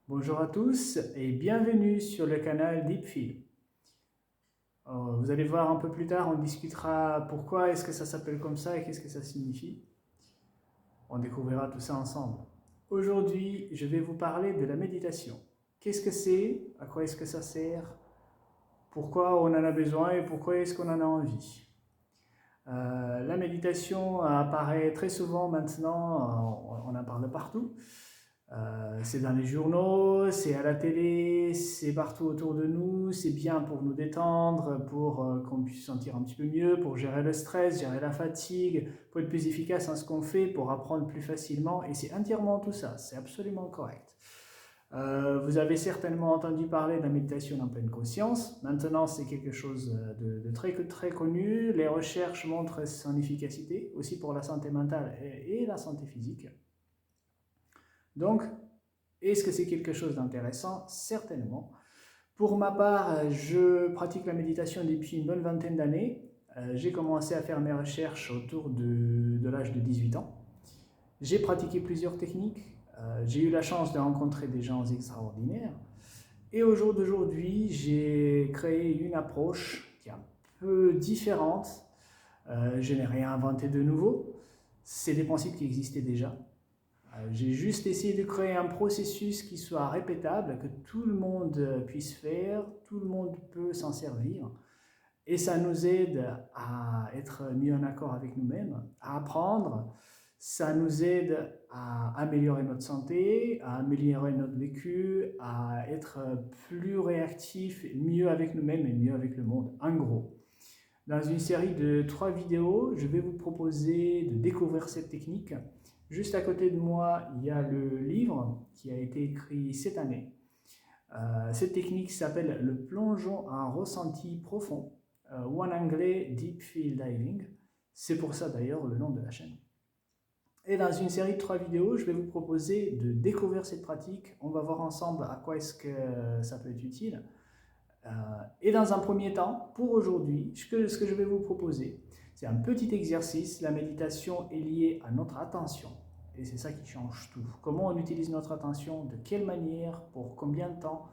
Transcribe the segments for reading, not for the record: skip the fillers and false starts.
Bonjour à tous et bienvenue sur le canal Deepfield. Vous allez voir un peu plus tard, on discutera pourquoi est-ce que ça s'appelle comme ça et qu'est-ce que ça signifie. On découvrira tout ça ensemble. Aujourd'hui, je vais vous parler de la méditation. Qu'est-ce que c'est? À quoi est-ce que ça sert? Pourquoi on en a besoin et pourquoi est-ce qu'on en a envie? La méditation apparaît très souvent maintenant, on en parle partout. C'est dans les journaux, c'est à la télé, c'est partout autour de nous, c'est bien pour nous détendre, pour qu'on puisse se sentir un petit peu mieux, pour gérer le stress, gérer la fatigue, pour être plus efficace dans ce qu'on fait, pour apprendre plus facilement, et c'est entièrement tout ça, c'est absolument correct. Vous avez certainement entendu parler de la méditation en pleine conscience. Maintenant, c'est quelque chose de très connu. Les recherches montrent son efficacité, aussi pour la santé mentale et la santé physique. Donc, est-ce que c'est quelque chose d'intéressant? Certainement. Pour ma part, je pratique la méditation depuis une bonne vingtaine d'années. J'ai commencé à faire mes recherches autour de l'âge de 18 ans. J'ai pratiqué plusieurs techniques. J'ai eu la chance de rencontrer des gens extraordinaires. Et au jour d'aujourd'hui, j'ai créé une approche qui est un peu différente. Je n'ai rien inventé de nouveau. C'est des principes qui existaient déjà. J'ai juste essayé de créer un processus qui soit répétable, que tout le monde puisse faire, tout le monde peut s'en servir. Et ça nous aide à être mieux en accord avec nous-mêmes, à apprendre. Ça nous aide à améliorer notre santé, à améliorer notre vécu, à être plus réactif, mieux avec nous-mêmes et mieux avec le monde, en gros. Dans une série de 3 vidéos, je vais vous proposer de découvrir cette technique. Juste à côté de moi, il y a le livre qui a été écrit cette année. Cette technique s'appelle le plongeon en ressenti profond, ou en anglais Deep Field Diving. C'est pour ça d'ailleurs le nom de la chaîne. Et dans une série de 3 vidéos, je vais vous proposer de découvrir cette pratique. On va voir ensemble à quoi est-ce que ça peut être utile. Et dans un premier temps, pour aujourd'hui, ce que je vais vous proposer, c'est un petit exercice. La méditation est liée à notre attention. Et c'est ça qui change tout. Comment on utilise notre attention, de quelle manière, pour combien de temps,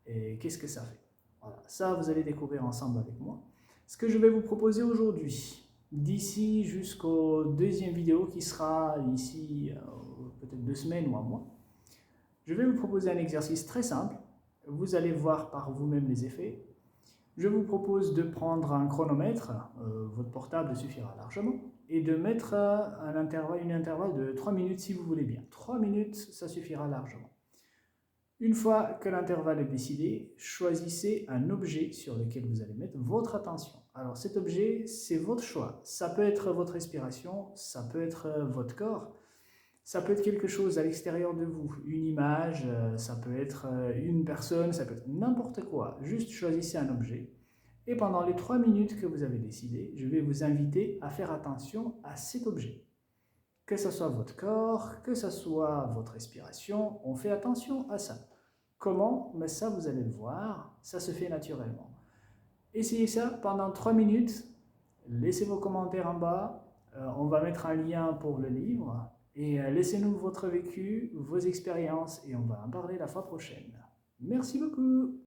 et qu'est-ce que ça fait. Voilà, ça vous allez découvrir ensemble avec moi. Ce que je vais vous proposer aujourd'hui, d'ici jusqu'au deuxième vidéo qui sera ici peut-être 2 semaines ou un mois, je vais vous proposer un exercice très simple. Vous allez voir par vous-même les effets. Je vous propose de prendre un chronomètre, votre portable suffira largement, et de mettre une intervalle de 3 minutes si vous voulez bien. 3 minutes, ça suffira largement. Une fois que l'intervalle est décidé, choisissez un objet sur lequel vous allez mettre votre attention. Alors cet objet, c'est votre choix. Ça peut être votre respiration, ça peut être votre corps, ça peut être quelque chose à l'extérieur de vous, une image, ça peut être une personne, ça peut être n'importe quoi. Juste choisissez un objet. Et pendant les 3 minutes que vous avez décidé, je vais vous inviter à faire attention à cet objet. Que ce soit votre corps, que ce soit votre respiration, on fait attention à ça. Comment? Mais ça, vous allez le voir, ça se fait naturellement. Essayez ça pendant 3 minutes, laissez vos commentaires en bas, on va mettre un lien pour le livre, et laissez-nous votre vécu, vos expériences, et on va en parler la fois prochaine. Merci beaucoup!